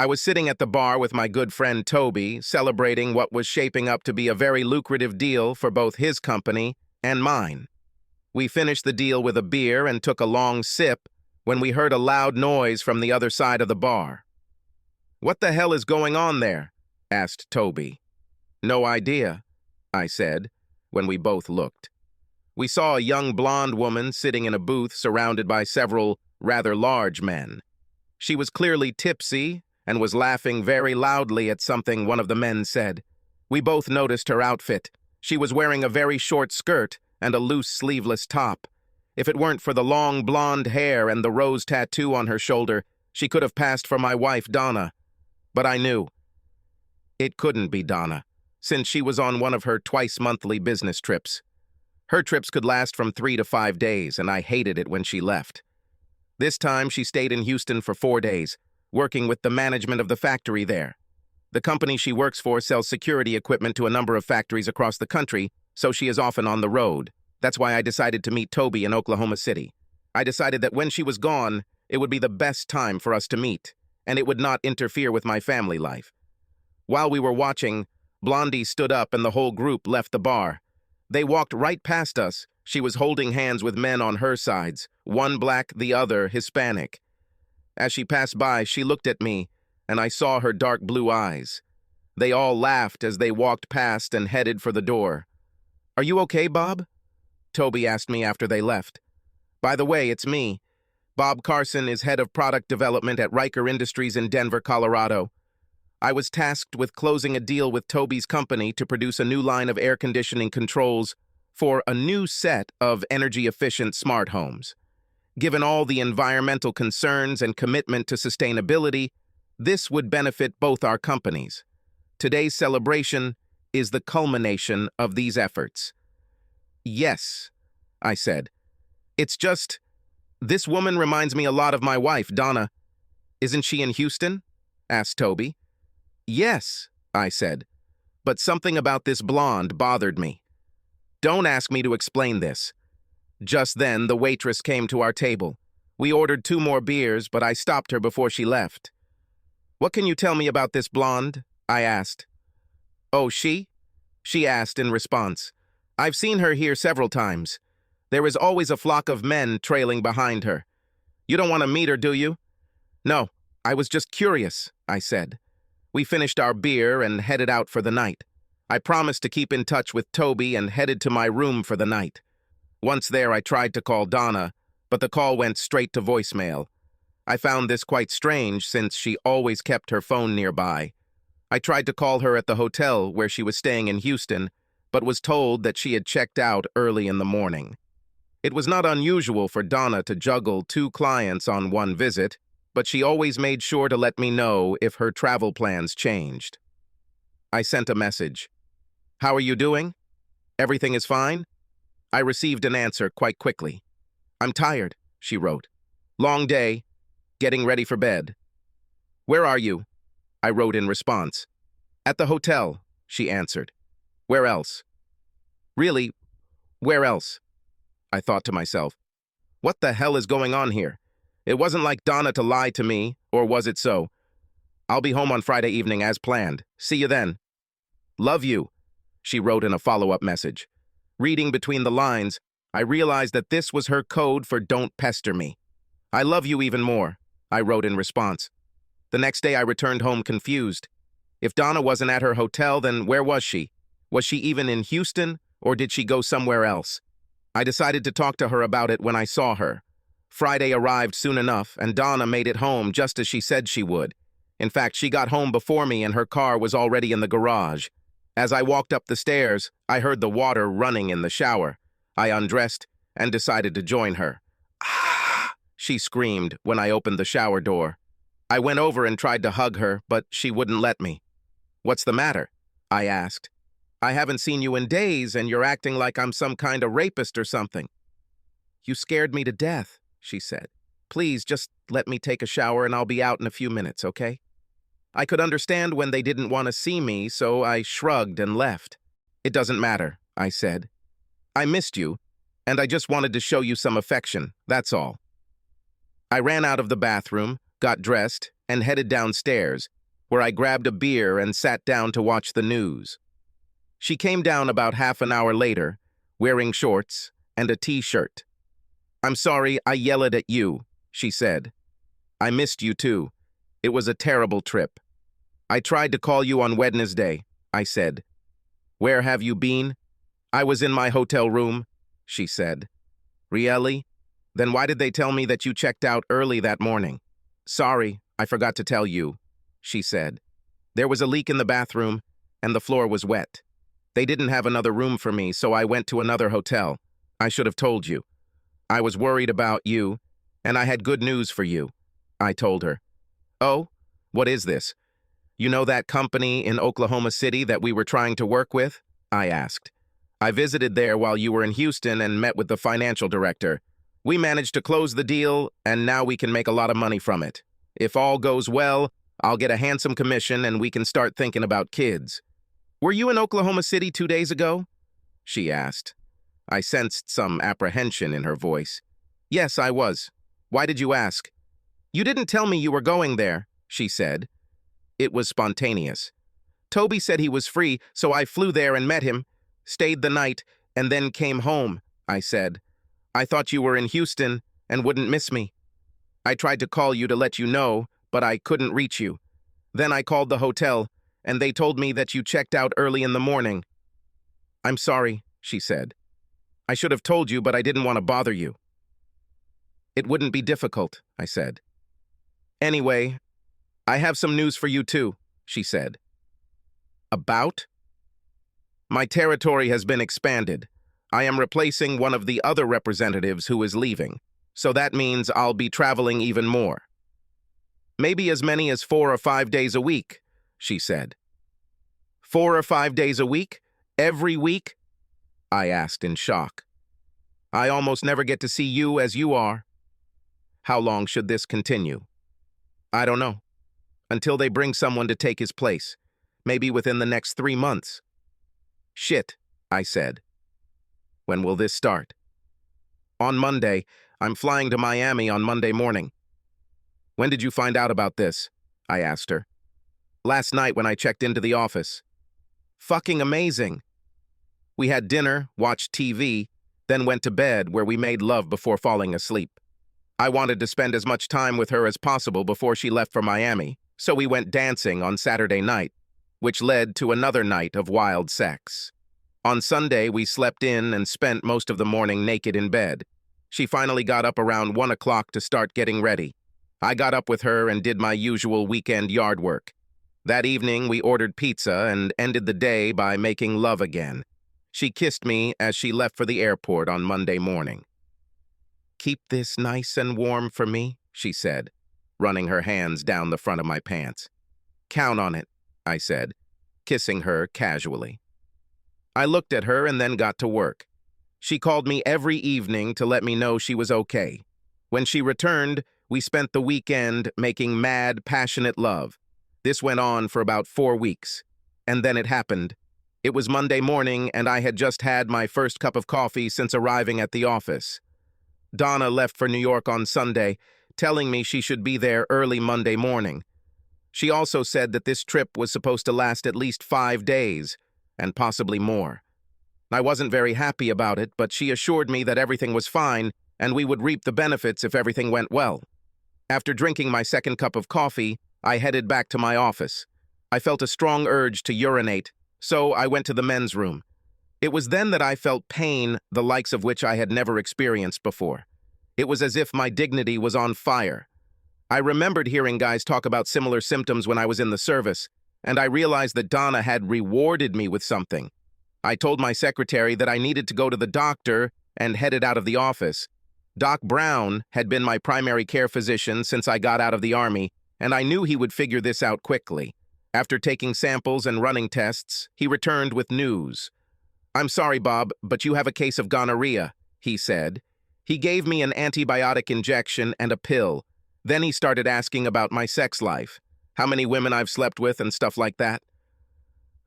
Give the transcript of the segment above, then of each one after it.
I was sitting at the bar with my good friend Toby, celebrating what was shaping up to be a very lucrative deal for both his company and mine. We finished the deal with a beer and took a long sip when we heard a loud noise from the other side of the bar. "What the hell is going on there?" asked Toby. "No idea," I said, when we both looked. We saw a young blonde woman sitting in a booth surrounded by several rather large men. She was clearly tipsy and was laughing very loudly at something one of the men said. We both noticed her outfit. She was wearing a very short skirt and a loose sleeveless top. If it weren't for the long blonde hair and the rose tattoo on her shoulder, she could have passed for my wife, Donna. But I knew it couldn't be Donna, since she was on one of her twice-monthly business trips. Her trips could last from 3 to 5 days, and I hated it when she left. This time, she stayed in Houston for 4 days, working with the management of the factory there. The company she works for sells security equipment to a number of factories across the country, so she is often on the road. That's why I decided to meet Toby in Oklahoma City. I decided that when she was gone, it would be the best time for us to meet, and it would not interfere with my family life. While we were watching, Blondie stood up and the whole group left the bar. They walked right past us. She was holding hands with men on her sides, one black, the other Hispanic. As she passed by, she looked at me, and I saw her dark blue eyes. They all laughed as they walked past and headed for the door. "Are you okay, Bob?" Toby asked me after they left. "By the way, it's me. Bob Carson is head of product development at Riker Industries in Denver, Colorado. I was tasked with closing a deal with Toby's company to produce a new line of air conditioning controls for a new set of energy-efficient smart homes. Given all the environmental concerns and commitment to sustainability, this would benefit both our companies. Today's celebration is the culmination of these efforts." "Yes," I said. "It's just, this woman reminds me a lot of my wife, Donna." "Isn't she in Houston?" asked Toby. "Yes," I said, "but something about this blonde bothered me." "Don't ask me to explain this." Just then, the waitress came to our table. We ordered 2 more beers, but I stopped her before she left. "What can you tell me about this blonde?" I asked. "Oh, she?" she asked in response. "I've seen her here several times. There is always a flock of men trailing behind her. You don't want to meet her, do you?" "No, I was just curious," I said. We finished our beer and headed out for the night. I promised to keep in touch with Toby and headed to my room for the night. Once there, I tried to call Donna, but the call went straight to voicemail. I found this quite strange since she always kept her phone nearby. I tried to call her at the hotel where she was staying in Houston, but was told that she had checked out early in the morning. It was not unusual for Donna to juggle 2 clients on one visit, but she always made sure to let me know if her travel plans changed. I sent a message. "How are you doing? Everything is fine?" I received an answer quite quickly. "I'm tired," she wrote. "Long day, getting ready for bed." "Where are you?" I wrote in response. "At the hotel," she answered. "Where else?" "Really, where else?" I thought to myself. What the hell is going on here? It wasn't like Donna to lie to me, or was it so? "I'll be home on Friday evening as planned. See you then." "Love you," she wrote in a follow-up message. Reading between the lines, I realized that this was her code for "don't pester me." "I love you even more," I wrote in response. The next day I returned home confused. If Donna wasn't at her hotel, then where was she? Was she even in Houston, or did she go somewhere else? I decided to talk to her about it when I saw her. Friday arrived soon enough, and Donna made it home just as she said she would. In fact, she got home before me and her car was already in the garage. As I walked up the stairs, I heard the water running in the shower. I undressed and decided to join her. "Ah!" she screamed when I opened the shower door. I went over and tried to hug her, but she wouldn't let me. "What's the matter?" I asked. "I haven't seen you in days, and you're acting like I'm some kind of rapist or something." "You scared me to death," she said. "Please, just let me take a shower and I'll be out in a few minutes, okay?" I could understand when they didn't want to see me, so I shrugged and left. "It doesn't matter," I said. "I missed you, and I just wanted to show you some affection, that's all." I ran out of the bathroom, got dressed, and headed downstairs, where I grabbed a beer and sat down to watch the news. She came down about half an hour later, wearing shorts and a t-shirt. "I'm sorry I yelled at you," she said. "I missed you too. It was a terrible trip. I tried to call you on Wednesday," I said. "Where have you been?" "I was in my hotel room," she said. "Really? Then why did they tell me that you checked out early that morning?" "Sorry, I forgot to tell you," she said. "There was a leak in the bathroom, and the floor was wet. They didn't have another room for me, so I went to another hotel. I should have told you. I was worried about you, and I had good news for you," I told her. "Oh, what is this? You know that company in Oklahoma City that we were trying to work with?" I asked. "I visited there while you were in Houston and met with the financial director. We managed to close the deal, and now we can make a lot of money from it. If all goes well, I'll get a handsome commission and we can start thinking about kids." "Were you in Oklahoma City 2 days ago?" she asked. I sensed some apprehension in her voice. "Yes, I was. Why did you ask?" "You didn't tell me you were going there," she said. It was spontaneous. "Toby said he was free, so I flew there and met him, stayed the night, and then came home," I said. "I thought you were in Houston and wouldn't miss me. I tried to call you to let you know, but I couldn't reach you. Then I called the hotel, and they told me that you checked out early in the morning." "I'm sorry," she said. "I should have told you, but I didn't want to bother you." "It wouldn't be difficult," I said. "Anyway, I have some news for you too," she said. "About?" "My territory has been expanded. I am replacing one of the other representatives who is leaving, so that means I'll be traveling even more. Maybe as many as 4 or 5 days a week," she said. 4 or 5 days a week? Every week?" I asked in shock. "I almost never get to see you as you are." "How long should this continue?" "I don't know. Until they bring someone to take his place. Maybe within the next 3 months." "Shit," I said. "When will this start?" "On Monday. I'm flying to Miami on Monday morning." "When did you find out about this?" I asked her. "Last night when I checked into the office." "Fucking amazing." We had dinner, watched TV, then went to bed where we made love before falling asleep. I wanted to spend as much time with her as possible before she left for Miami, so we went dancing on Saturday night, which led to another night of wild sex. On Sunday, we slept in and spent most of the morning naked in bed. She finally got up around 1 o'clock to start getting ready. I got up with her and did my usual weekend yard work. That evening, we ordered pizza and ended the day by making love again. She kissed me as she left for the airport on Monday morning. "Keep this nice and warm for me," she said, running her hands down the front of my pants. "Count on it," I said, kissing her casually. I looked at her and then got to work. She called me every evening to let me know she was okay. When she returned, we spent the weekend making mad, passionate love. This went on for about 4 weeks. And then it happened. It was Monday morning, and I had just had my first cup of coffee since arriving at the office. Donna left for New York on Sunday, telling me she should be there early Monday morning. She also said that this trip was supposed to last at least 5 days, and possibly more. I wasn't very happy about it, but she assured me that everything was fine, and we would reap the benefits if everything went well. After drinking my second cup of coffee, I headed back to my office. I felt a strong urge to urinate, so I went to the men's room. It was then that I felt pain, the likes of which I had never experienced before. It was as if my dignity was on fire. I remembered hearing guys talk about similar symptoms when I was in the service, and I realized that Donna had rewarded me with something. I told my secretary that I needed to go to the doctor and headed out of the office. Doc Brown had been my primary care physician since I got out of the Army, and I knew he would figure this out quickly. After taking samples and running tests, he returned with news. "I'm sorry, Bob, but you have a case of gonorrhea," he said. He gave me an antibiotic injection and a pill. Then he started asking about my sex life, how many women I've slept with and stuff like that.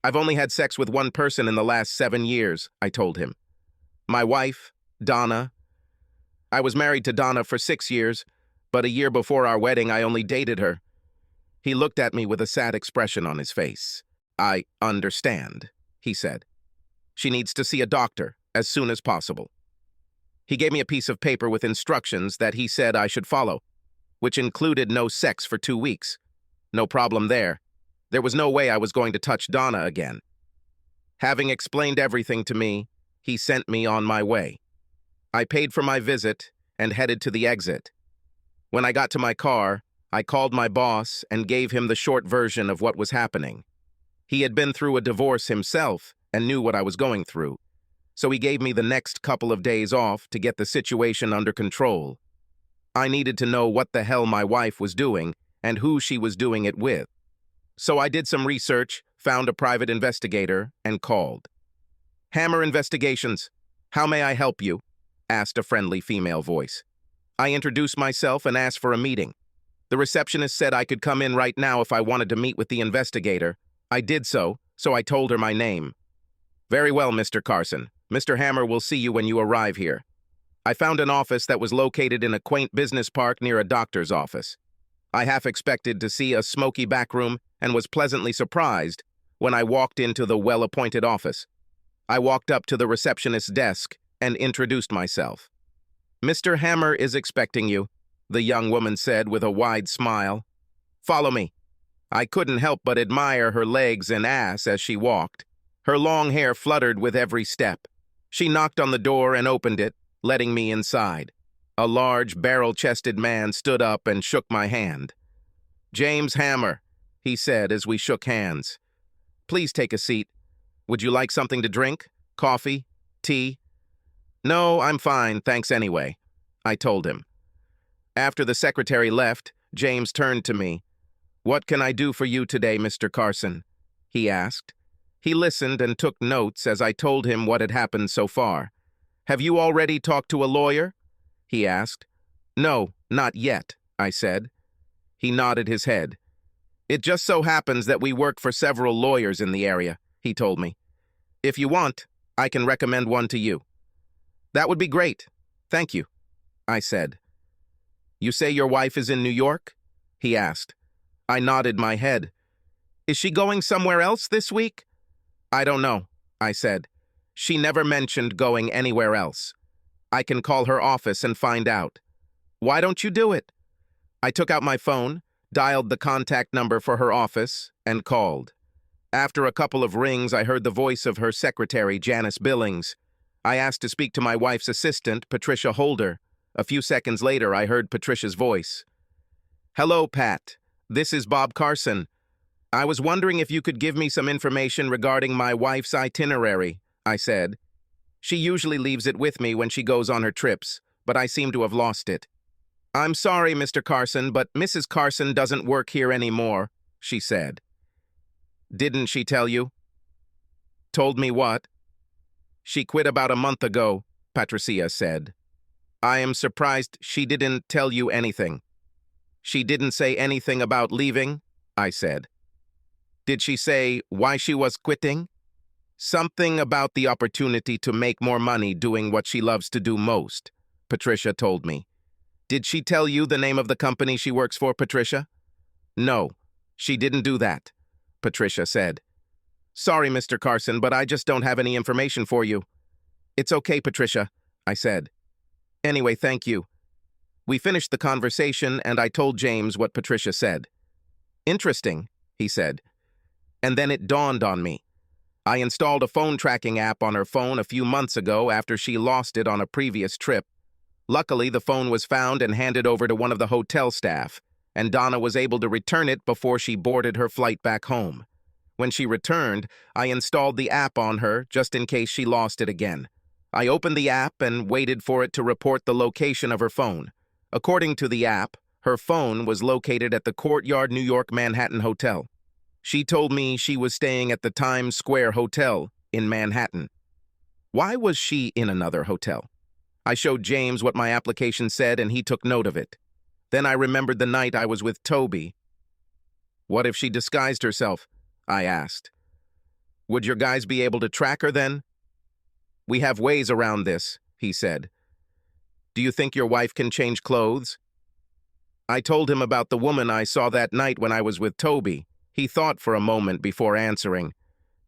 "I've only had sex with one person in the last 7 years, I told him. "My wife, Donna. I was married to Donna for 6 years, but a year before our wedding I only dated her. He looked at me with a sad expression on his face. "I understand," he said. "She needs to see a doctor as soon as possible." He gave me a piece of paper with instructions that he said I should follow, which included no sex for 2 weeks. No problem there. There was no way I was going to touch Donna again. Having explained everything to me, he sent me on my way. I paid for my visit and headed to the exit. When I got to my car, I called my boss and gave him the short version of what was happening. He had been through a divorce himself and knew what I was going through, so he gave me the next couple of days off to get the situation under control. I needed to know what the hell my wife was doing and who she was doing it with. So I did some research, found a private investigator, and called. "Hammer Investigations, how may I help you?" asked a friendly female voice. I introduced myself and asked for a meeting. The receptionist said I could come in right now if I wanted to meet with the investigator. I did so I told her my name. "Very well, Mr. Carson. Mr. Hammer will see you when you arrive here." I found an office that was located in a quaint business park near a doctor's office. I half expected to see a smoky back room and was pleasantly surprised when I walked into the well-appointed office. I walked up to the receptionist's desk and introduced myself. "Mr. Hammer is expecting you," the young woman said with a wide smile. "Follow me." I couldn't help but admire her legs and ass as she walked. Her long hair fluttered with every step. She knocked on the door and opened it, letting me inside. A large, barrel-chested man stood up and shook my hand. "James Hammer," he said as we shook hands. "Please take a seat. Would you like something to drink? Coffee? Tea?" "No, I'm fine, thanks anyway," I told him. After the secretary left, James turned to me. "What can I do for you today, Mr. Carson?" he asked. He listened and took notes as I told him what had happened so far. "Have you already talked to a lawyer?" he asked. "No, not yet," I said. He nodded his head. "It just so happens that we work for several lawyers in the area," he told me. "If you want, I can recommend one to you." "That would be great. Thank you," I said. "You say your wife is in New York?" he asked. I nodded my head. "Is she going somewhere else this week?" "I don't know," I said. "She never mentioned going anywhere else. I can call her office and find out." "Why don't you do it?" I took out my phone, dialed the contact number for her office, and called. After a couple of rings, I heard the voice of her secretary, Janice Billings. I asked to speak to my wife's assistant, Patricia Holder. A few seconds later, I heard Patricia's voice. "Hello, Pat. This is Bob Carson. I was wondering if you could give me some information regarding my wife's itinerary," I said. "She usually leaves it with me when she goes on her trips, but I seem to have lost it." "I'm sorry, Mr. Carson, but Mrs. Carson doesn't work here anymore," she said. "Didn't she tell you?" "Told me what?" "She quit about a month ago," Patricia said. "I am surprised she didn't tell you anything." "She didn't say anything about leaving?" I said. "Did she say why she was quitting?" "Something about the opportunity to make more money doing what she loves to do most," Patricia told me. "Did she tell you the name of the company she works for, Patricia?" "No, she didn't do that," Patricia said. "Sorry, Mr. Carson, but I just don't have any information for you." "It's okay, Patricia," I said. "Anyway, thank you." We finished the conversation, and I told James what Patricia said. "Interesting," he said. And then it dawned on me. I installed a phone tracking app on her phone a few months ago after she lost it on a previous trip. Luckily, the phone was found and handed over to one of the hotel staff, and Donna was able to return it before she boarded her flight back home. When she returned, I installed the app on her just in case she lost it again. I opened the app and waited for it to report the location of her phone. According to the app, her phone was located at the Courtyard New York Manhattan Hotel. She told me she was staying at the Times Square Hotel in Manhattan. Why was she in another hotel? I showed James what my application said, and he took note of it. Then I remembered the night I was with Toby. "What if she disguised herself?" I asked. "Would your guys be able to track her then?" "We have ways around this," he said. "Do you think your wife can change clothes?" I told him about the woman I saw that night when I was with Toby. He thought for a moment before answering.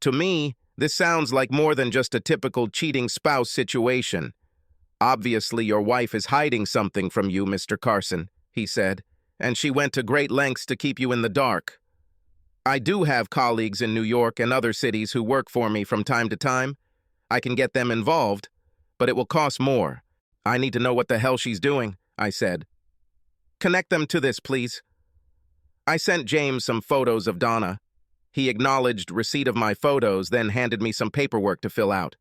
To me, this sounds like more than just a typical cheating spouse situation. Obviously, your wife is hiding something from you, Mr. Carson, he said, and she went to great lengths to keep you in the dark. I do have colleagues in New York and other cities who work for me from time to time. I can get them involved, but it will cost more. I need to know what the hell she's doing, I said. Connect them to this, please. I sent James some photos of Donna. He acknowledged receipt of my photos, then handed me some paperwork to fill out.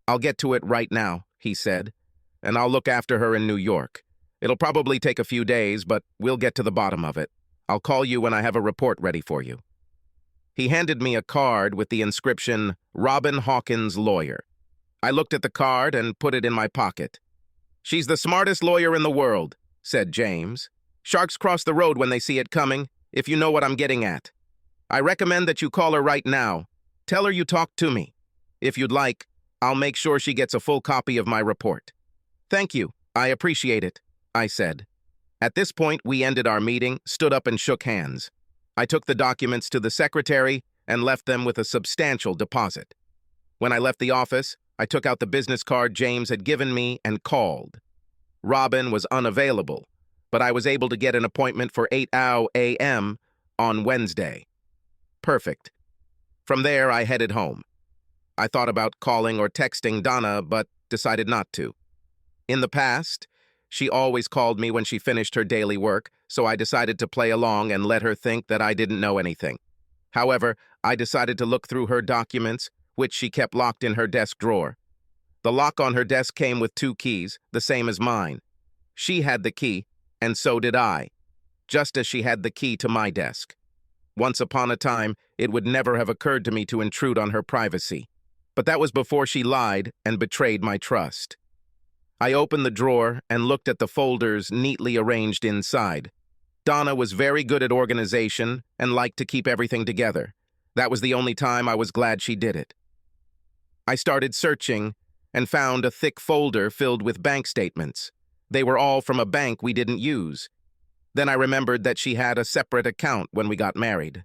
I'll get to it right now, he said, and I'll look after her in New York. It'll probably take a few days, but we'll get to the bottom of it. I'll call you when I have a report ready for you. He handed me a card with the inscription, Robin Hawkins Lawyer. I looked at the card and put it in my pocket. She's the smartest lawyer in the world, said James. Sharks cross the road when they see it coming, if you know what I'm getting at. I recommend that you call her right now. Tell her you talked to me. If you'd like, I'll make sure she gets a full copy of my report. Thank you. I appreciate it, I said. At this point, we ended our meeting, stood up and shook hands. I took the documents to the secretary and left them with a substantial deposit. When I left the office, I took out the business card James had given me and called. Robin was unavailable, but I was able to get an appointment for 8 a.m. on Wednesday. Perfect. From there, I headed home. I thought about calling or texting Donna, but decided not to. In the past, she always called me when she finished her daily work, so I decided to play along and let her think that I didn't know anything. However, I decided to look through her documents, which she kept locked in her desk drawer. The lock on her desk came with 2 keys, the same as mine. She had the key, and so did I, just as she had the key to my desk. Once upon a time, it would never have occurred to me to intrude on her privacy. But that was before she lied and betrayed my trust. I opened the drawer and looked at the folders neatly arranged inside. Donna was very good at organization and liked to keep everything together. That was the only time I was glad she did it. I started searching and found a thick folder filled with bank statements. They were all from a bank we didn't use. Then I remembered that she had a separate account when we got married.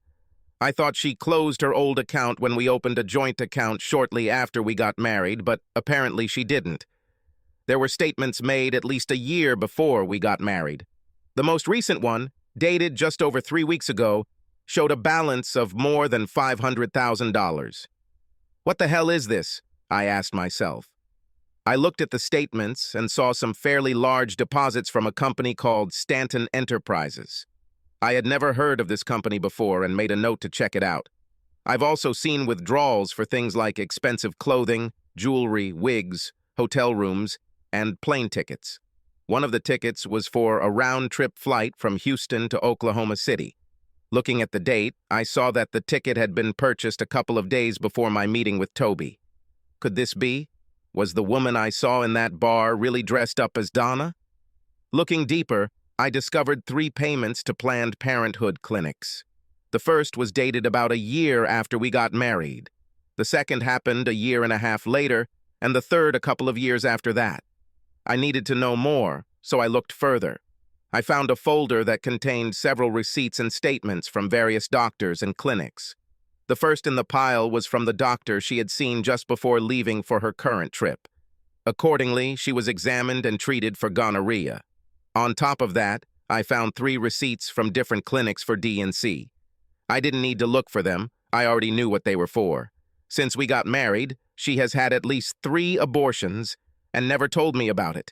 I thought she closed her old account when we opened a joint account shortly after we got married, but apparently she didn't. There were statements made at least a year before we got married. The most recent one, dated just over 3 weeks ago, showed a balance of more than $500,000. What the hell is this? I asked myself. I looked at the statements and saw some fairly large deposits from a company called Stanton Enterprises. I had never heard of this company before and made a note to check it out. I've also seen withdrawals for things like expensive clothing, jewelry, wigs, hotel rooms, and plane tickets. One of the tickets was for a round-trip flight from Houston to Oklahoma City. Looking at the date, I saw that the ticket had been purchased a couple of days before my meeting with Toby. Could this be? Was the woman I saw in that bar really dressed up as Donna? Looking deeper, I discovered 3 payments to Planned Parenthood clinics. The first was dated about a year after we got married. The second happened a year and a half later, and the third a couple of years after that. I needed to know more, so I looked further. I found a folder that contained several receipts and statements from various doctors and clinics. The first in the pile was from the doctor she had seen just before leaving for her current trip. Accordingly, she was examined and treated for gonorrhea. On top of that, I found 3 receipts from different clinics for D&C. I didn't need to look for them. I already knew what they were for. Since we got married, she has had at least 3 abortions and never told me about it.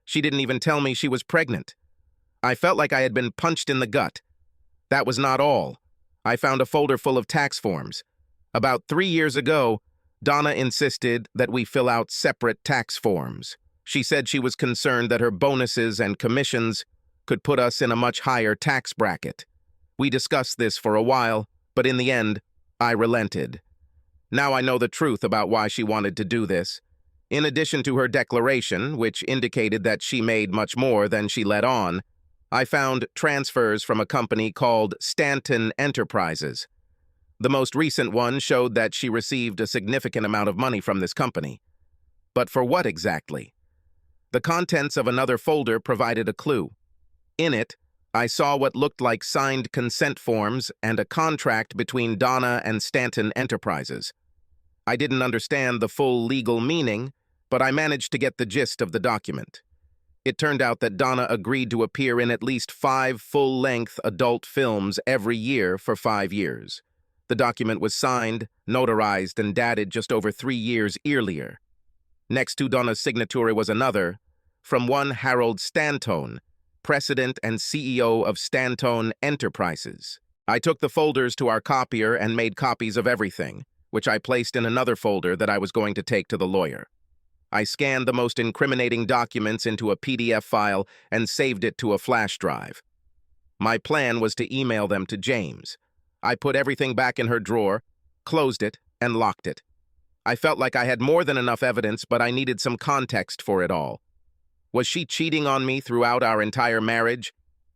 She didn't even tell me she was pregnant. I felt like I had been punched in the gut. That was not all. I found a folder full of tax forms. About 3 years ago, Donna insisted that we fill out separate tax forms. She said she was concerned that her bonuses and commissions could put us in a much higher tax bracket. We discussed this for a while, but in the end, I relented. Now I know the truth about why she wanted to do this. In addition to her declaration, which indicated that she made much more than she let on, I found transfers from a company called Stanton Enterprises. The most recent one showed that she received a significant amount of money from this company. But for what exactly? The contents of another folder provided a clue. In it I saw what looked like signed consent forms and a contract between Donna and Stanton Enterprises. I didn't understand the full legal meaning, but I managed to get the gist of the document. It turned out that Donna agreed to appear in at least 5 full-length adult films every year for 5 years. The document was signed, notarized, and dated just over 3 years earlier. Next to Donna's signature was another, from one Harold Stantone, President and CEO of Stantone Enterprises. I took the folders to our copier and made copies of everything, which I placed in another folder that I was going to take to the lawyer. I scanned the most incriminating documents into a PDF file and saved it to a flash drive. My plan was to email them to James. I put everything back in her drawer, closed it, and locked it. I felt like I had more than enough evidence, but I needed some context for it all. Was she cheating on me throughout our entire marriage?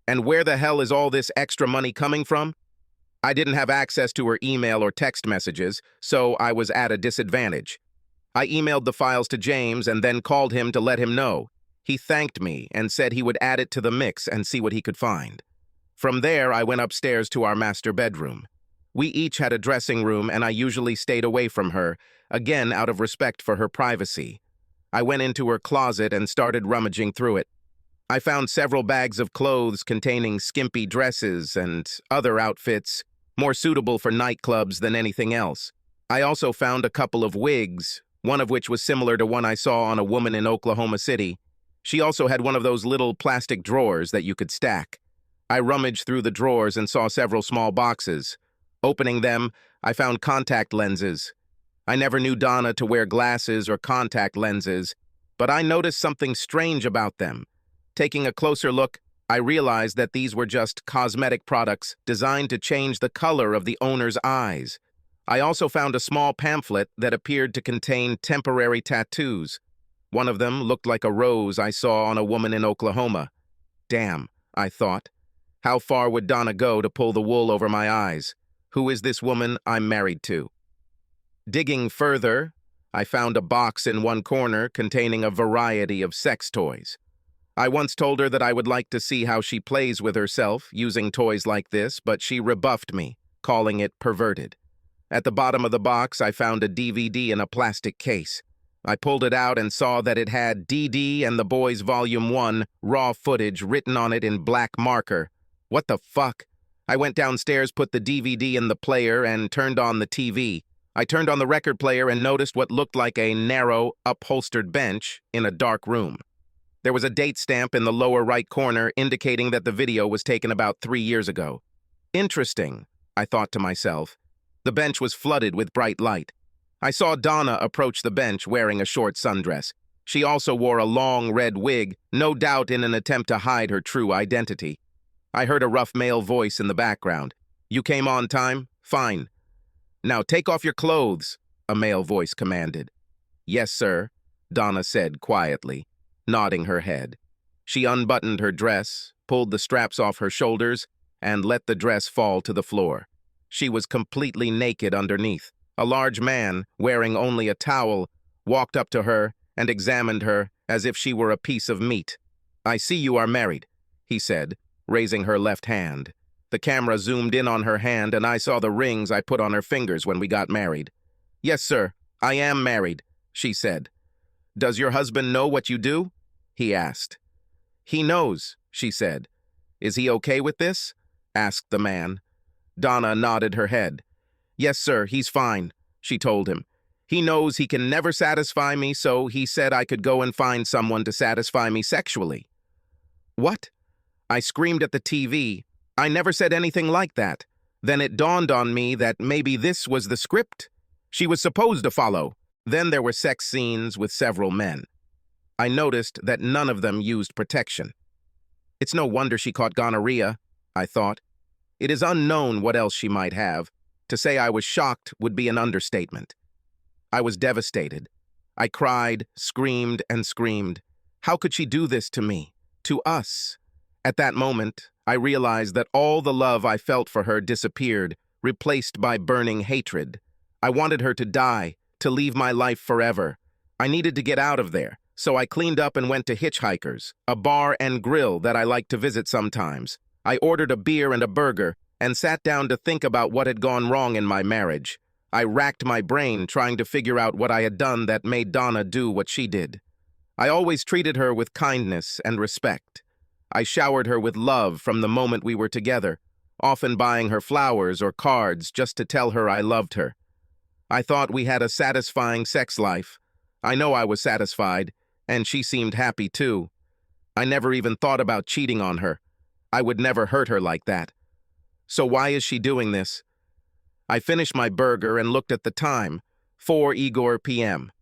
And where the hell is all this extra money coming from? I didn't have access to her email or text messages, so I was at a disadvantage. I emailed the files to James and then called him to let him know. He thanked me and said he would add it to the mix and see what he could find. From there, I went upstairs to our master bedroom. We each had a dressing room, and I usually stayed away from her, again out of respect for her privacy. I went into her closet and started rummaging through it. I found several bags of clothes containing skimpy dresses and other outfits, more suitable for nightclubs than anything else. I also found a couple of wigs, one of which was similar to one I saw on a woman in Oklahoma City. She also had one of those little plastic drawers that you could stack. I rummaged through the drawers and saw several small boxes. Opening them, I found contact lenses. I never knew Donna to wear glasses or contact lenses, but I noticed something strange about them. Taking a closer look, I realized that these were just cosmetic products designed to change the color of the owner's eyes. I also found a small pamphlet that appeared to contain temporary tattoos. One of them looked like a rose I saw on a woman in Oklahoma. Damn, I thought. How far would Donna go to pull the wool over my eyes? Who is this woman I'm married to? Digging further, I found a box in one corner containing a variety of sex toys. I once told her that I would like to see how she plays with herself using toys like this, but she rebuffed me, calling it perverted. At the bottom of the box, I found a DVD in a plastic case. I pulled it out and saw that it had DD and the Boys Volume 1 raw footage written on it in black marker. What the fuck? I went downstairs, put the DVD in the player, and turned on the TV. I turned on the record player and noticed what looked like a narrow, upholstered bench in a dark room. There was a date stamp in the lower right corner indicating that the video was taken about 3 years ago. Interesting, I thought to myself. The bench was flooded with bright light. I saw Donna approach the bench wearing a short sundress. She also wore a long red wig, no doubt in an attempt to hide her true identity. I heard a rough male voice in the background. "You came on time? Fine. Now take off your clothes," a male voice commanded. "Yes, sir," Donna said quietly, nodding her head. She unbuttoned her dress, pulled the straps off her shoulders, and let the dress fall to the floor. She was completely naked underneath. A large man, wearing only a towel, walked up to her and examined her as if she were a piece of meat. "I see you are married," he said, raising her left hand. The camera zoomed in on her hand, and I saw the rings I put on her fingers when we got married. "Yes, sir, I am married," she said. "Does your husband know what you do?" he asked. "He knows," she said. "Is he okay with this?" asked the man. Donna nodded her head. "Yes, sir, he's fine," she told him. "He knows he can never satisfy me, so he said I could go and find someone to satisfy me sexually." "What?" I screamed at the TV. I never said anything like that. Then it dawned on me that maybe this was the script she was supposed to follow. Then there were sex scenes with several men. I noticed that none of them used protection. It's no wonder she caught gonorrhea, I thought. It is unknown what else she might have. To say I was shocked would be an understatement. I was devastated. I cried, screamed, and screamed. How could she do this to me? To us? At that moment, I realized that all the love I felt for her disappeared, replaced by burning hatred. I wanted her to die, to leave my life forever. I needed to get out of there, so I cleaned up and went to Hitchhikers, a bar and grill that I like to visit sometimes. I ordered a beer and a burger and sat down to think about what had gone wrong in my marriage. I racked my brain trying to figure out what I had done that made Donna do what she did. I always treated her with kindness and respect. I showered her with love from the moment we were together, often buying her flowers or cards just to tell her I loved her. I thought we had a satisfying sex life. I know I was satisfied, and she seemed happy too. I never even thought about cheating on her. I would never hurt her like that. So why is she doing this? I finished my burger and looked at the time, 4 Igor p.m.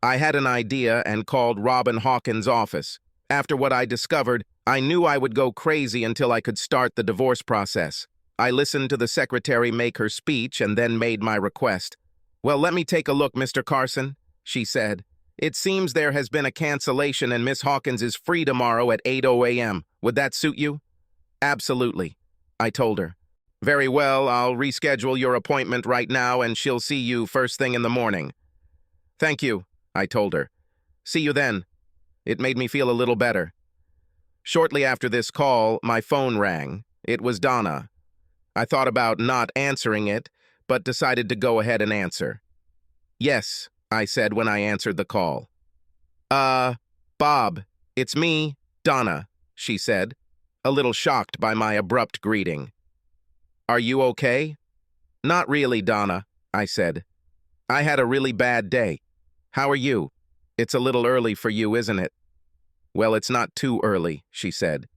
I had an idea and called Robin Hawkins' office. After what I discovered, I knew I would go crazy until I could start the divorce process. I listened to the secretary make her speech and then made my request. "Well, let me take a look, Mr. Carson," she said. "It seems there has been a cancellation and Miss Hawkins is free tomorrow at 8:00 a.m. Would that suit you?" "Absolutely," I told her. "Very well, I'll reschedule your appointment right now and she'll see you first thing in the morning." "Thank you," I told her. "See you then." It made me feel a little better. Shortly after this call, my phone rang. It was Donna. I thought about not answering it, but decided to go ahead and answer. "Yes," I said when I answered the call. Bob, it's me, Donna," she said, a little shocked by my abrupt greeting. "Are you okay?" "Not really, Donna," I said. "I had a really bad day. How are you? It's a little early for you, isn't it?" "Well, it's not too early," she said.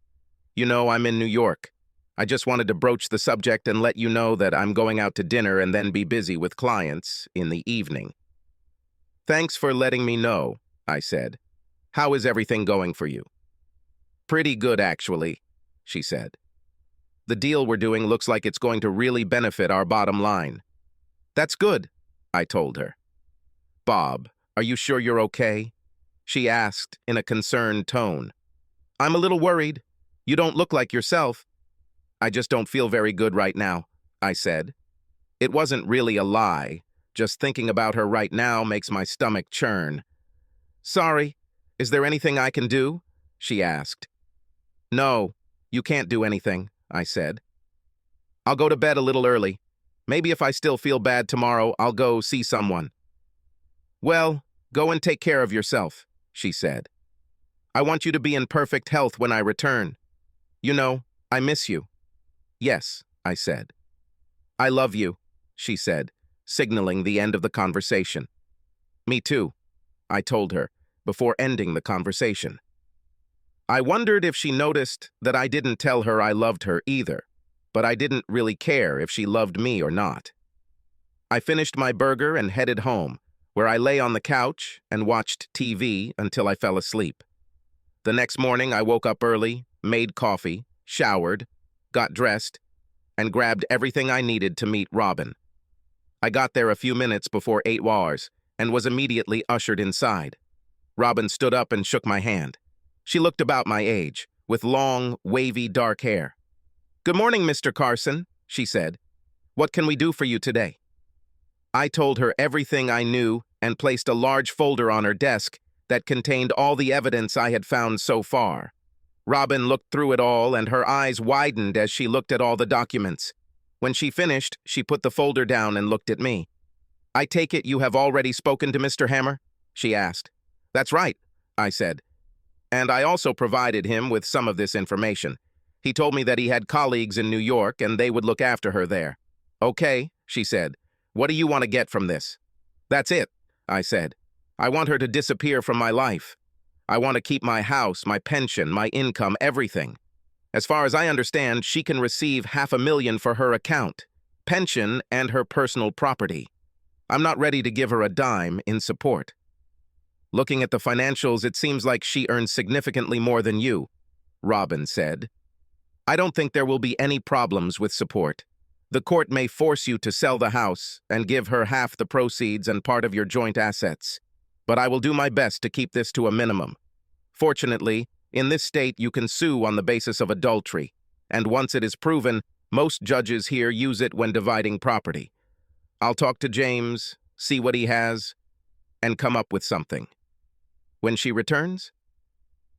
"You know, I'm in New York. I just wanted to broach the subject and let you know that I'm going out to dinner and then be busy with clients in the evening." "Thanks for letting me know," I said. "How is everything going for you?" "Pretty good, actually," she said. "The deal we're doing looks like it's going to really benefit our bottom line." "That's good," I told her. "Bob, are you sure you're okay?" she asked in a concerned tone. "I'm a little worried. You don't look like yourself." "I just don't feel very good right now," I said. It wasn't really a lie. Just thinking about her right now makes my stomach churn. "Sorry, is there anything I can do?" she asked. "No, you can't do anything," I said. "I'll go to bed a little early. Maybe if I still feel bad tomorrow, I'll go see someone." "Well, go and take care of yourself," she said. "I want you to be in perfect health when I return. You know, I miss you." "Yes," I said. "I love you," she said, signaling the end of the conversation. "Me too," I told her, before ending the conversation. I wondered if she noticed that I didn't tell her I loved her either, but I didn't really care if she loved me or not. I finished my burger and headed home, where I lay on the couch and watched TV until I fell asleep. The next morning, I woke up early, made coffee, showered, got dressed, and grabbed everything I needed to meet Robin. I got there a few minutes before 8 hours and was immediately ushered inside. Robin stood up and shook my hand. She looked about my age, with long, wavy, dark hair. "Good morning, Mr. Carson," she said. "What can we do for you today?" I told her everything I knew and placed a large folder on her desk that contained all the evidence I had found so far. Robin looked through it all, and her eyes widened as she looked at all the documents. When she finished, she put the folder down and looked at me. "I take it you have already spoken to Mr. Hammer?" she asked. "That's right," I said. And I also provided him with some of this information. He told me that he had colleagues in New York and they would look after her there. "Okay," she said. "What do you want to get from this?" "That's it," I said. "I want her to disappear from my life. I want to keep my house, my pension, my income, everything. As far as I understand, she can receive $500,000 for her account, pension, and her personal property. I'm not ready to give her a dime in support." "Looking at the financials, it seems like she earns significantly more than you," Robin said. "I don't think there will be any problems with support. The court may force you to sell the house and give her half the proceeds and part of your joint assets, but I will do my best to keep this to a minimum. Fortunately, in this state you can sue on the basis of adultery, and once it is proven, most judges here use it when dividing property. I'll talk to James, see what he has, and come up with something." "When she returns?"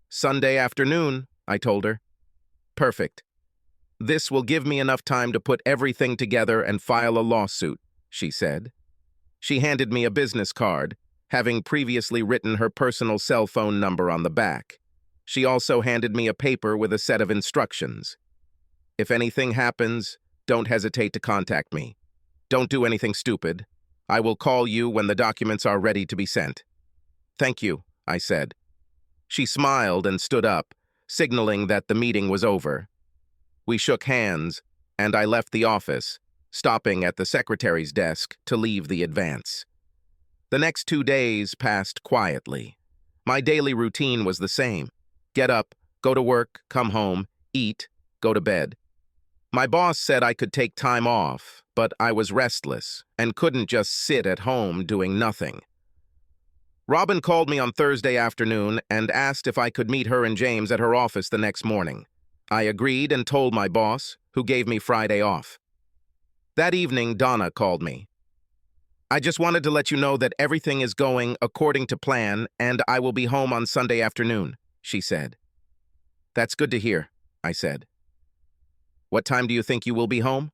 "Sunday afternoon," I told her. "Perfect. This will give me enough time to put everything together and file a lawsuit, she said. She handed me a business card, having previously written her personal cell phone number on the back. She also handed me a paper with a set of instructions. If anything happens, don't hesitate to contact me. Don't do anything stupid. I will call you when the documents are ready to be sent. Thank you, I said. She smiled and stood up, signaling that the meeting was over. We shook hands, and I left the office, stopping at the secretary's desk to leave the advance. The next 2 days passed quietly. My daily routine was the same. Get up, go to work, come home, eat, go to bed. My boss said I could take time off, but I was restless and couldn't just sit at home doing nothing. Robin called me on Thursday afternoon and asked if I could meet her and James at her office the next morning. I agreed and told my boss, who gave me Friday off. That evening, Donna called me. I just wanted to let you know that everything is going according to plan and I will be home on Sunday afternoon, she said. That's good to hear, I said. What time do you think you will be home?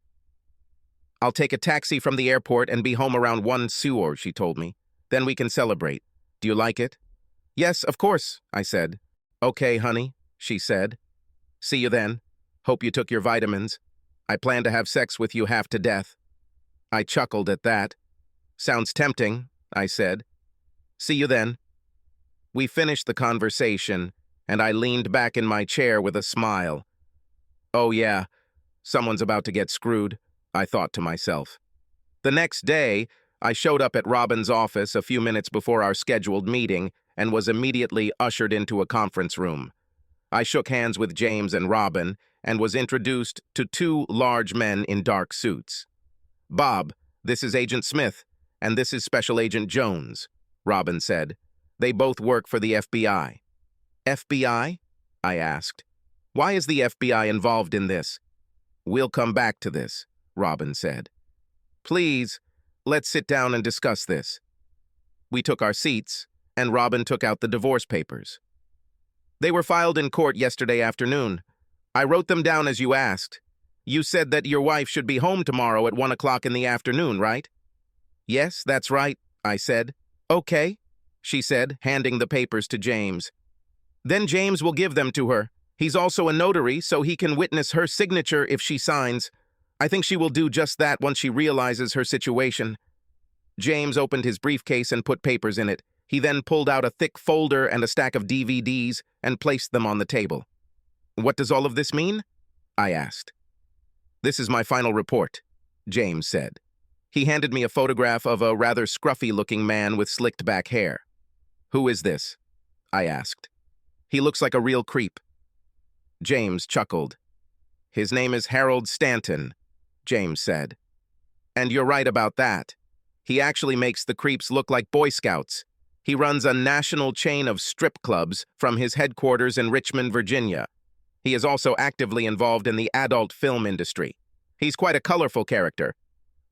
I'll take a taxi from the airport and be home around 1 p.m, she told me. Then we can celebrate. Do you like it? Yes, of course, I said. Okay, honey, she said. See you then. Hope you took your vitamins. I plan to have sex with you half to death. I chuckled at that. Sounds tempting, I said. See you then. We finished the conversation, and I leaned back in my chair with a smile. Oh yeah, someone's about to get screwed, I thought to myself. The next day, I showed up at Robin's office a few minutes before our scheduled meeting and was immediately ushered into a conference room. I shook hands with James and Robin and was introduced to 2 large men in dark suits. Bob, this is Agent Smith, and this is Special Agent Jones, Robin said. They both work for the FBI. FBI? I asked. Why is the FBI involved in this? We'll come back to this, Robin said. Please, let's sit down and discuss this. We took our seats, and Robin took out the divorce papers. They were filed in court yesterday afternoon. I wrote them down as you asked. You said that your wife should be home tomorrow at 1 o'clock in the afternoon, right? Yes, that's right, I said. Okay, she said, handing the papers to James. Then James will give them to her. He's also a notary, so he can witness her signature if she signs. I think she will do just that once she realizes her situation. James opened his briefcase and put papers in it. He then pulled out a thick folder and a stack of DVDs and placed them on the table. What does all of this mean? I asked. This is my final report, James said. He handed me a photograph of a rather scruffy-looking man with slicked-back hair. Who is this? I asked. He looks like a real creep. James chuckled. His name is Harold Stanton, James said. And you're right about that. He actually makes the creeps look like Boy Scouts. He runs a national chain of strip clubs from his headquarters in Richmond, Virginia. He is also actively involved in the adult film industry. He's quite a colorful character.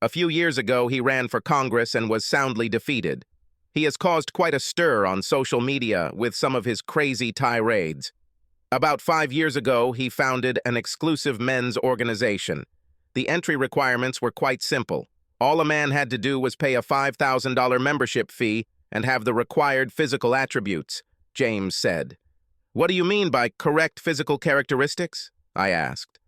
A few years ago, he ran for Congress and was soundly defeated. He has caused quite a stir on social media with some of his crazy tirades. About 5 years ago, he founded an exclusive men's organization. The entry requirements were quite simple. All a man had to do was pay a $5,000 membership fee and have the required physical attributes, James said. What do you mean by correct physical characteristics? I asked.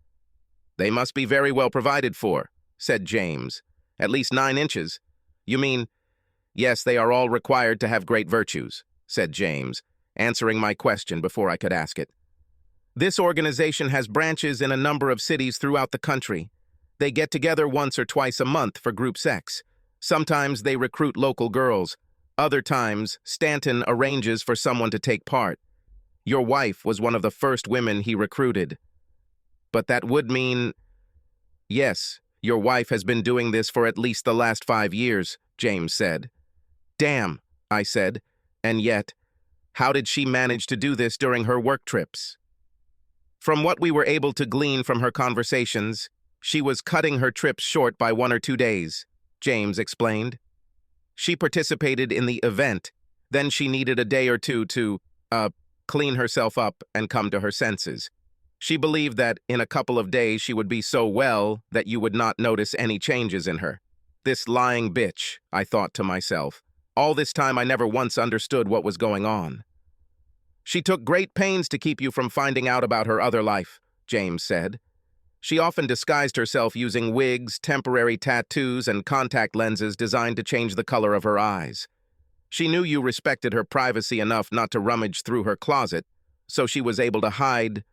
They must be very well provided for, said James. At least 9 inches. You mean, yes, they are all required to have great virtues, said James, answering my question before I could ask it. This organization has branches in a number of cities throughout the country. They get together once or twice a month for group sex. Sometimes they recruit local girls. Other times, Stanton arranges for someone to take part. Your wife was one of the first women he recruited. But that would mean... Yes, your wife has been doing this for at least the last 5 years, James said. Damn, I said. And yet, how did she manage to do this during her work trips? From what we were able to glean from her conversations, she was cutting her trips short by 1 or 2 days, James explained. She participated in the event, then she needed a day or two to, clean herself up and come to her senses. She believed that in a couple of days she would be so well that you would not notice any changes in her. This lying bitch, I thought to myself. All this time I never once understood what was going on. She took great pains to keep you from finding out about her other life, James said. She often disguised herself using wigs, temporary tattoos, and contact lenses designed to change the color of her eyes. She knew you respected her privacy enough not to rummage through her closet, so she was able to hide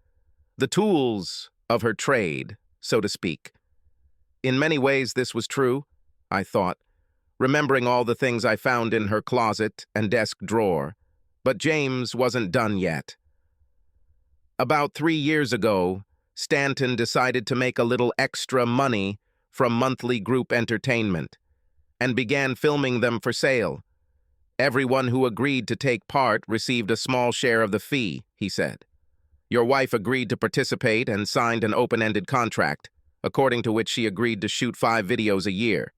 the tools of her trade, so to speak. In many ways, this was true, I thought, remembering all the things I found in her closet and desk drawer. But James wasn't done yet. About 3 years ago, Stanton decided to make a little extra money from monthly group entertainment and began filming them for sale. Everyone who agreed to take part received a small share of the fee, he said. Your wife agreed to participate and signed an open-ended contract, according to which she agreed to shoot 5 videos a year.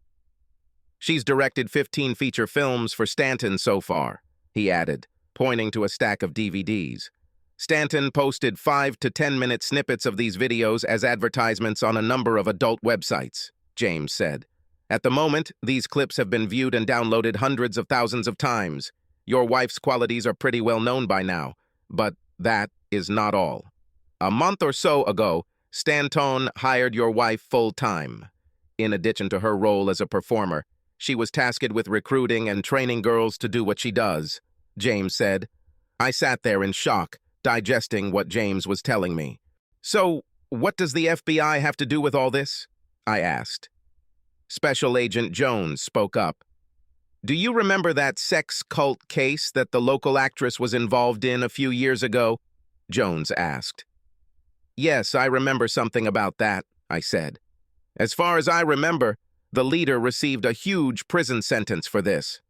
She's directed 15 feature films for Stanton so far, he added, pointing to a stack of DVDs. Stanton posted 5 to 10-minute snippets of these videos as advertisements on a number of adult websites, James said. At the moment, these clips have been viewed and downloaded hundreds of thousands of times. Your wife's qualities are pretty well known by now, but that is not all. A month or so ago, Stanton hired your wife full-time. In addition to her role as a performer, she was tasked with recruiting and training girls to do what she does, James said. I sat there in shock, digesting what James was telling me. So, what does the FBI have to do with all this? I asked. Special Agent Jones spoke up. Do you remember that sex cult case that the local actress was involved in a few years ago? Jones asked. Yes, I remember something about that, I said. As far as I remember, the leader received a huge prison sentence for this.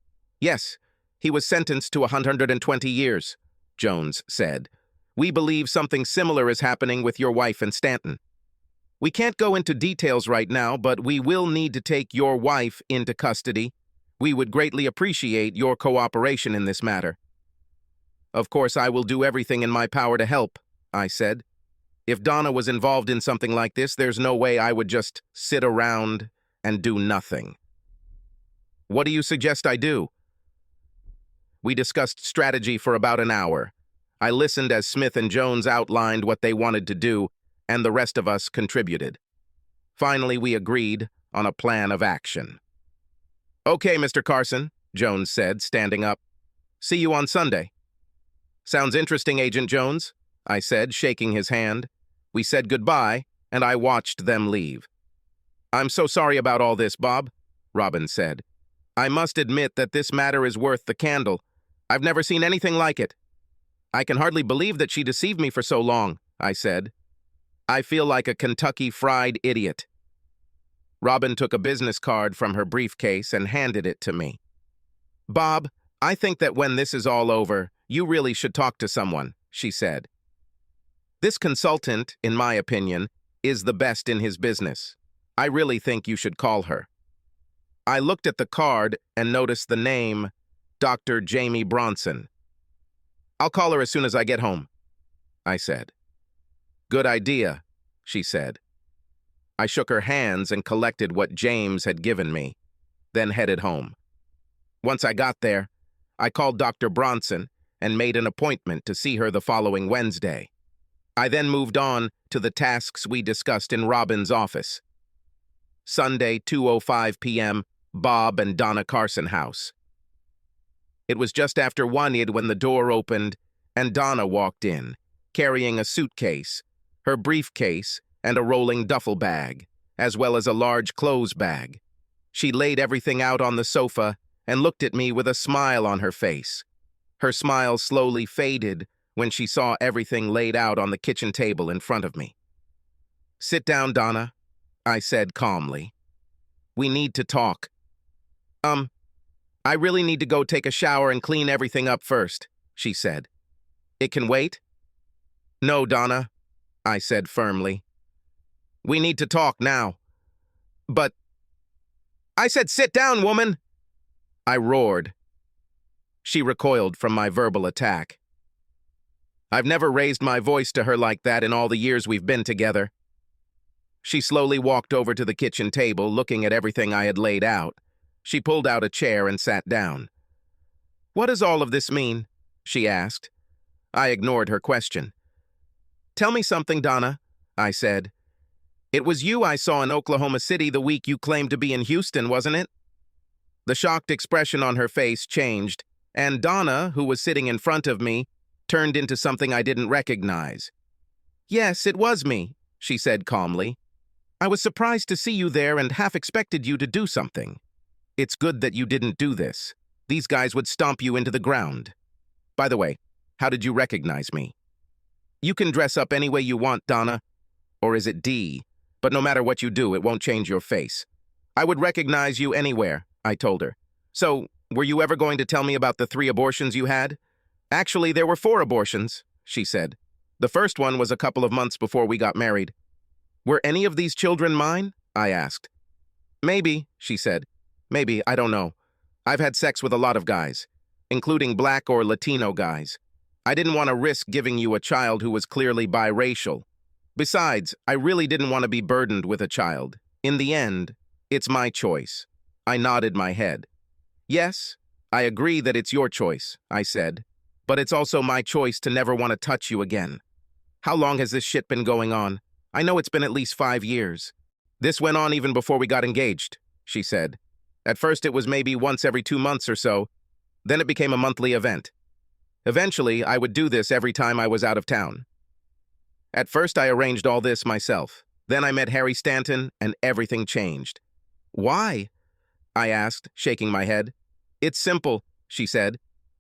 Yes, he was sentenced to 120 years, Jones said. We believe something similar is happening with your wife and Stanton. We can't go into details right now, but we will need to take your wife into custody. We would greatly appreciate your cooperation in this matter. Of course, I will do everything in my power to help, I said. If Donna was involved in something like this, there's no way I would just sit around and do nothing. What do you suggest I do? We discussed strategy for about an hour. I listened as Smith and Jones outlined what they wanted to do, and the rest of us contributed. Finally, we agreed on a plan of action. Okay, Mr. Carson, Jones said, standing up. See you on Sunday. Sounds interesting, Agent Jones, I said, shaking his hand. We said goodbye, and I watched them leave. I'm so sorry about all this, Bob, Robin said. I must admit that this matter is worth the candle. I've never seen anything like it. I can hardly believe that she deceived me for so long, I said. I feel like a Kentucky Fried idiot. Robin took a business card from her briefcase and handed it to me. Bob, I think that when this is all over, you really should talk to someone, she said. This consultant, in my opinion, is the best in his business. I really think you should call her. I looked at the card and noticed the name, Dr. Jamie Bronson. I'll call her as soon as I get home, I said. Good idea, she said. I shook her hands and collected what James had given me, then headed home. Once I got there, I called Dr. Bronson and made an appointment to see her the following Wednesday. I then moved on to the tasks we discussed in Robin's office. Sunday, 2:05 p.m., Bob and Donna Carson house. It was just after 1:00 when the door opened and Donna walked in, carrying a suitcase, her briefcase, and a rolling duffel bag, as well as a large clothes bag. She laid everything out on the sofa and looked at me with a smile on her face. Her smile slowly faded when she saw everything laid out on the kitchen table in front of me. Sit down, Donna, I said calmly. We need to talk. I really need to go take a shower and clean everything up first, she said. It can wait? No, Donna, I said firmly. We need to talk now. But... I said sit down, woman! I roared. She recoiled from my verbal attack. I've never raised my voice to her like that in all the years we've been together. She slowly walked over to the kitchen table, looking at everything I had laid out. She pulled out a chair and sat down. "What does all of this mean?" she asked. I ignored her question. "Tell me something, Donna," I said. "It was you I saw in Oklahoma City the week you claimed to be in Houston, wasn't it?" The shocked expression on her face changed, and Donna, who was sitting in front of me, turned into something I didn't recognize. "Yes, it was me," she said calmly. "I was surprised to see you there and half expected you to do something. It's good that you didn't do this. These guys would stomp you into the ground. By the way, how did you recognize me?" "You can dress up any way you want, Donna. Or is it D? But no matter what you do, it won't change your face. I would recognize you anywhere," I told her. "So, were you ever going to tell me about the 3 abortions you had?" "Actually, there were 4 abortions," she said. "The first one was a couple of months before we got married." "Were any of these children mine?" I asked. "Maybe," she said. "Maybe, I don't know. I've had sex with a lot of guys, including Black or Latino guys. I didn't want to risk giving you a child who was clearly biracial. Besides, I really didn't want to be burdened with a child. In the end, it's my choice." I nodded my head. "Yes, I agree that it's your choice," I said. "But it's also my choice to never want to touch you again." "How long has this shit been going on?" "I know it's been at least 5 years. This went on even before we got engaged," she said. "At first it was maybe once every 2 months or so. Then it became a monthly event. Eventually, I would do this every time I was out of town. At first, I arranged all this myself. Then I met Harry Stanton, and everything changed." "Why?" I asked, shaking my head. "It's simple," she said.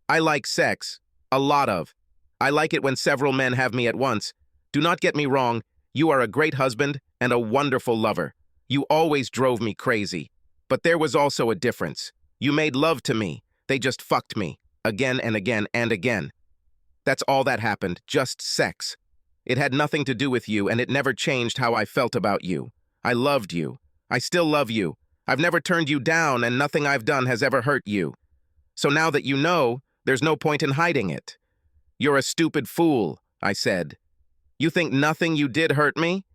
"I like sex. A lot of. I like it when several men have me at once. Do not get me wrong. You are a great husband and a wonderful lover. You always drove me crazy. But there was also a difference. You made love to me. They just fucked me. Again and again and again. That's all that happened. Just sex. It had nothing to do with you, and it never changed how I felt about you. I loved you. I still love you. I've never turned you down, and nothing I've done has ever hurt you. So now that you know, there's no point in hiding it." "You're a stupid fool," I said. "You think nothing you did hurt me?"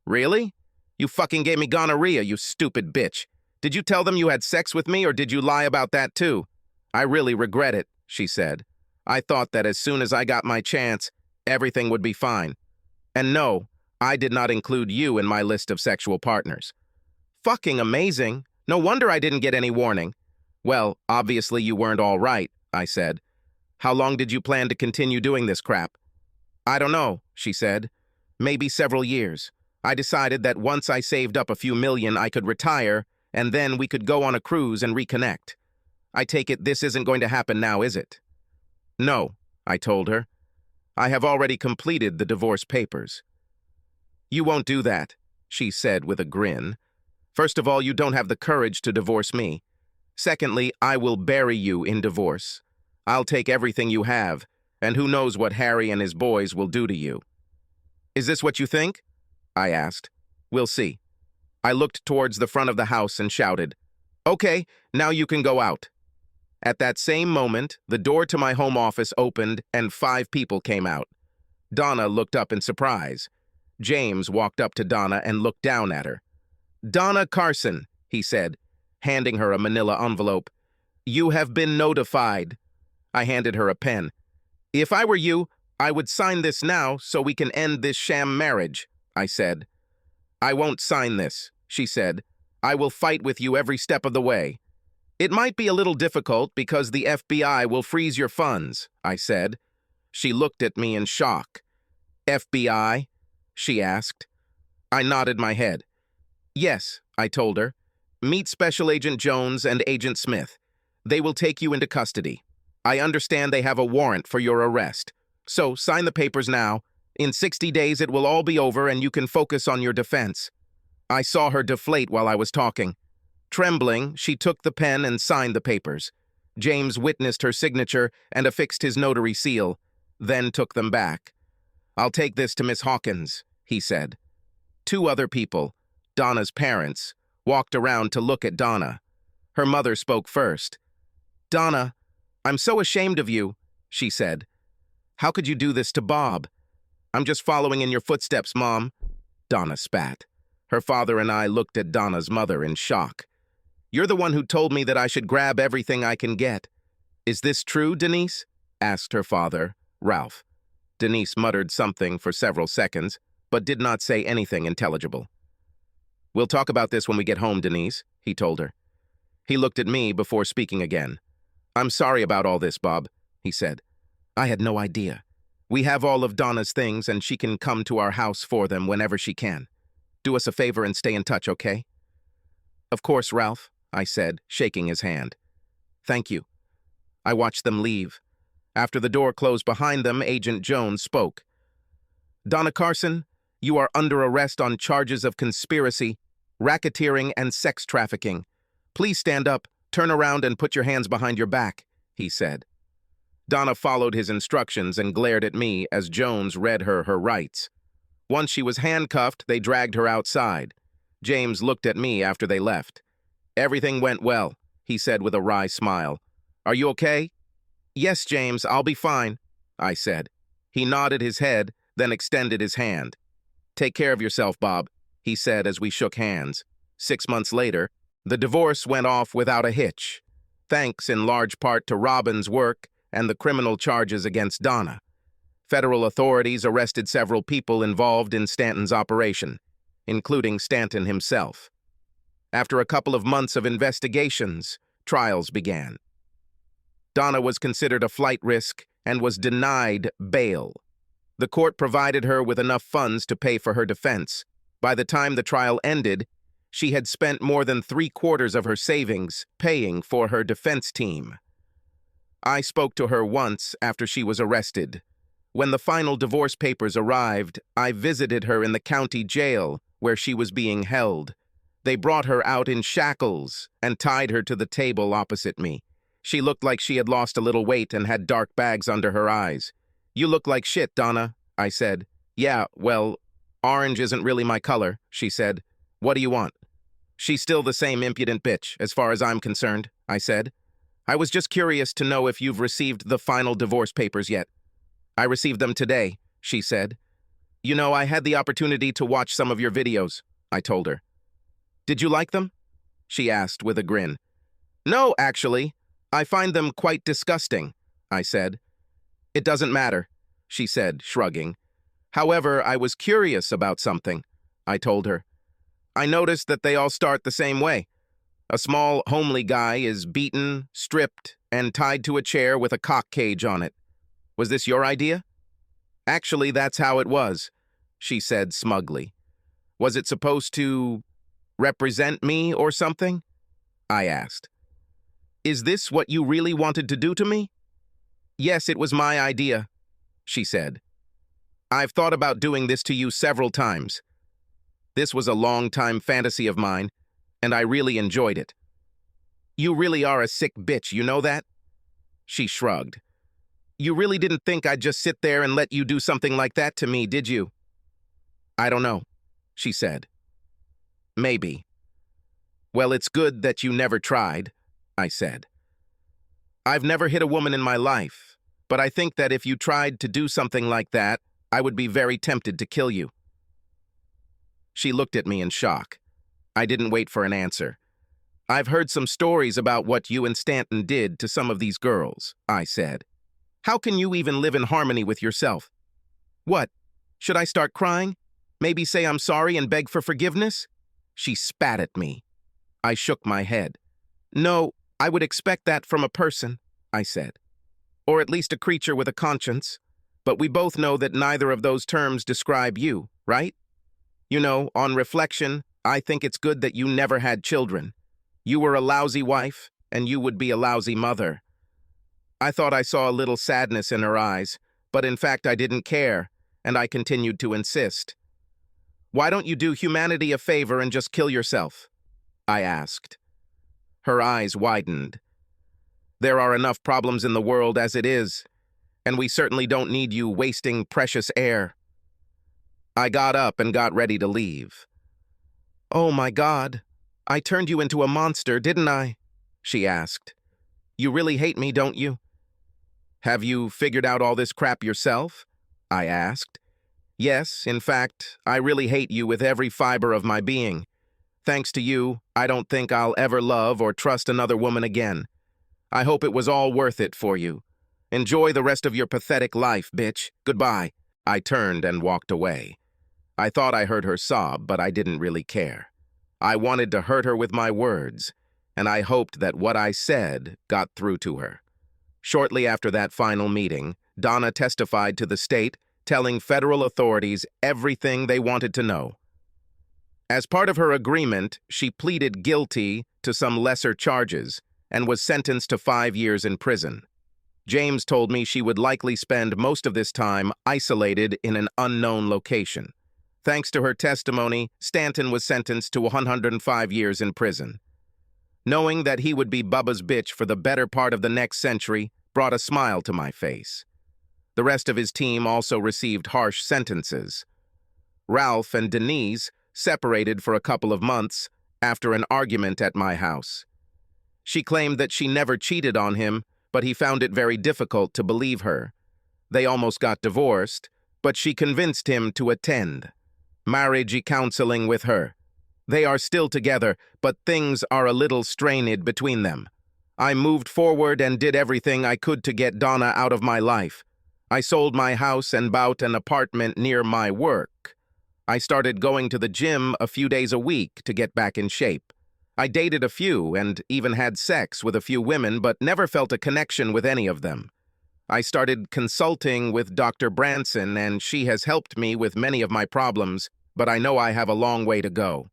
"Really? You fucking gave me gonorrhea, you stupid bitch. Did you tell them you had sex with me, or did you lie about that too?" "I really regret it," she said. "I thought that as soon as I got my chance, everything would be fine. And no, I did not include you in my list of sexual partners." "Fucking amazing. No wonder I didn't get any warning." "Well, obviously you weren't all right," I said. "How long did you plan to continue doing this crap?" "I don't know," she said. "Maybe several years. I decided that once I saved up a few million, I could retire, and then we could go on a cruise and reconnect. I take it this isn't going to happen now, is it?" "No," I told her. "I have already completed the divorce papers." "You won't do that," she said with a grin. "First of all, you don't have the courage to divorce me. Secondly, I will bury you in divorce. I'll take everything you have, and who knows what Harry and his boys will do to you." "Is this what you think?" I asked. "We'll see." I looked towards the front of the house and shouted, "Okay, now you can go out." At that same moment, the door to my home office opened and 5 people came out. Donna looked up in surprise. James walked up to Donna and looked down at her. "Donna Carson," he said, handing her a manila envelope. "You have been notified." I handed her a pen. "If I were you, I would sign this now so we can end this sham marriage," I said. "I won't sign this," she said. "I will fight with you every step of the way." "It might be a little difficult because the FBI will freeze your funds," I said. She looked at me in shock. "FBI?" she asked. I nodded my head. "Yes," I told her. "Meet Special Agent Jones and Agent Smith. They will take you into custody. I understand they have a warrant for your arrest. So sign the papers now. In 60 days it will all be over and you can focus on your defense." I saw her deflate while I was talking. Trembling, she took the pen and signed the papers. James witnessed her signature and affixed his notary seal, then took them back. "I'll take this to Miss Hawkins," he said. 2 other people, Donna's parents, walked around to look at Donna. Her mother spoke first. "Donna, I'm so ashamed of you," she said. How could you do this to Bob? I'm just following in your footsteps, Mom. Donna spat. Her father and I looked at Donna's mother in shock. You're the one who told me that I should grab everything I can get. Is this true, Denise? Asked her father, Ralph. Denise muttered something for several seconds, but did not say anything intelligible. We'll talk about this when we get home, Denise, he told her. He looked at me before speaking again. I'm sorry about all this, Bob, he said. I had no idea. We have all of Donna's things, and she can come to our house for them whenever she can. Do us a favor and stay in touch, okay? Of course, Ralph, I said, shaking his hand. Thank you. I watched them leave. After the door closed behind them, Agent Jones spoke. Donna Carson, you are under arrest on charges of conspiracy, racketeering, and sex trafficking. Please stand up, turn around, and put your hands behind your back, he said. Donna followed his instructions and glared at me as Jones read her rights. Once she was handcuffed, they dragged her outside. James looked at me after they left. Everything went well, he said with a wry smile. Are you okay? Yes, James, I'll be fine, I said. He nodded his head, then extended his hand. Take care of yourself, Bob, he said as we shook hands. 6 months later, the divorce went off without a hitch, thanks in large part to Robin's work and the criminal charges against Donna. Federal authorities arrested several people involved in Stanton's operation, including Stanton himself. After a couple of months of investigations, trials began. Donna was considered a flight risk and was denied bail. The court provided her with enough funds to pay for her defense. By the time the trial ended, she had spent more than 3/4 of her savings paying for her defense team. I spoke to her once after she was arrested. When the final divorce papers arrived, I visited her in the county jail where she was being held. They brought her out in shackles and tied her to the table opposite me. She looked like she had lost a little weight and had dark bags under her eyes. You look like shit, Donna, I said. Yeah, well, orange isn't really my color, she said. What do you want? She's still the same impudent bitch, as far as I'm concerned, I said. I was just curious to know if you've received the final divorce papers yet. I received them today, she said. You know, I had the opportunity to watch some of your videos, I told her. Did you like them? She asked with a grin. No, actually. I find them quite disgusting, I said. It doesn't matter, she said, shrugging. However, I was curious about something, I told her. I noticed that they all start the same way. A small, homely guy is beaten, stripped, and tied to a chair with a cock cage on it. Was this your idea? Actually, that's how it was, she said smugly. Was it supposed to represent me or something? I asked. Is this what you really wanted to do to me? Yes, it was my idea, she said. I've thought about doing this to you several times. This was a long-time fantasy of mine, and I really enjoyed it. You really are a sick bitch, you know that? She shrugged. You really didn't think I'd just sit there and let you do something like that to me, did you? I don't know, she said. Maybe. Well, it's good that you never tried, I said. I've never hit a woman in my life, but I think that if you tried to do something like that, I would be very tempted to kill you. She looked at me in shock. I didn't wait for an answer. I've heard some stories about what you and Stanton did to some of these girls, I said. How can you even live in harmony with yourself? What? Should I start crying? Maybe say I'm sorry and beg for forgiveness? She spat at me. I shook my head. No, I would expect that from a person, I said. Or at least a creature with a conscience. But we both know that neither of those terms describe you, right? You know, on reflection, I think it's good that you never had children. You were a lousy wife, and you would be a lousy mother. I thought I saw a little sadness in her eyes, but in fact I didn't care, and I continued to insist. Why don't you do humanity a favor and just kill yourself? I asked. Her eyes widened. There are enough problems in the world as it is, and we certainly don't need you wasting precious air. I got up and got ready to leave. Oh my God, I turned you into a monster, didn't I? She asked. You really hate me, don't you? Have you figured out all this crap yourself? I asked. Yes, in fact, I really hate you with every fiber of my being. Thanks to you, I don't think I'll ever love or trust another woman again. I hope it was all worth it for you. Enjoy the rest of your pathetic life, bitch. Goodbye. I turned and walked away. I thought I heard her sob, but I didn't really care. I wanted to hurt her with my words, and I hoped that what I said got through to her. Shortly after that final meeting, Donna testified to the state, telling federal authorities everything they wanted to know. As part of her agreement, she pleaded guilty to some lesser charges and was sentenced to 5 years in prison. James told me she would likely spend most of this time isolated in an unknown location. Thanks to her testimony, Stanton was sentenced to 105 years in prison. Knowing that he would be Bubba's bitch for the better part of the next century brought a smile to my face. The rest of his team also received harsh sentences. Ralph and Denise separated for a couple of months after an argument at my house. She claimed that she never cheated on him, but he found it very difficult to believe her. They almost got divorced, but she convinced him to attend marriage counseling with her. They are still together, but things are a little strained between them. I moved forward and did everything I could to get Donna out of my life. I sold my house and bought an apartment near my work. I started going to the gym a few days a week to get back in shape. I dated a few and even had sex with a few women, but never felt a connection with any of them. I started consulting with Dr. Branson, and she has helped me with many of my problems, but I know I have a long way to go.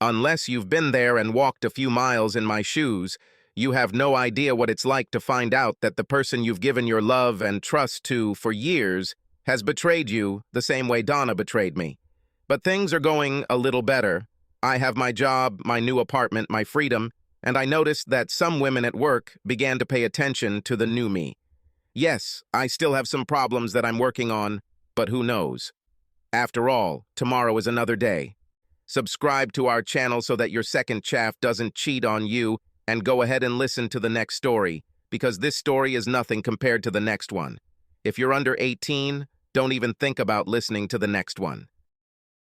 Unless you've been there and walked a few miles in my shoes, you have no idea what it's like to find out that the person you've given your love and trust to for years has betrayed you the same way Donna betrayed me. But things are going a little better. I have my job, my new apartment, my freedom, and I noticed that some women at work began to pay attention to the new me. Yes, I still have some problems that I'm working on, but who knows? After all, tomorrow is another day. Subscribe to our channel so that your second chaff doesn't cheat on you, and go ahead and listen to the next story, because this story is nothing compared to the next one. If you're under 18, don't even think about listening to the next one.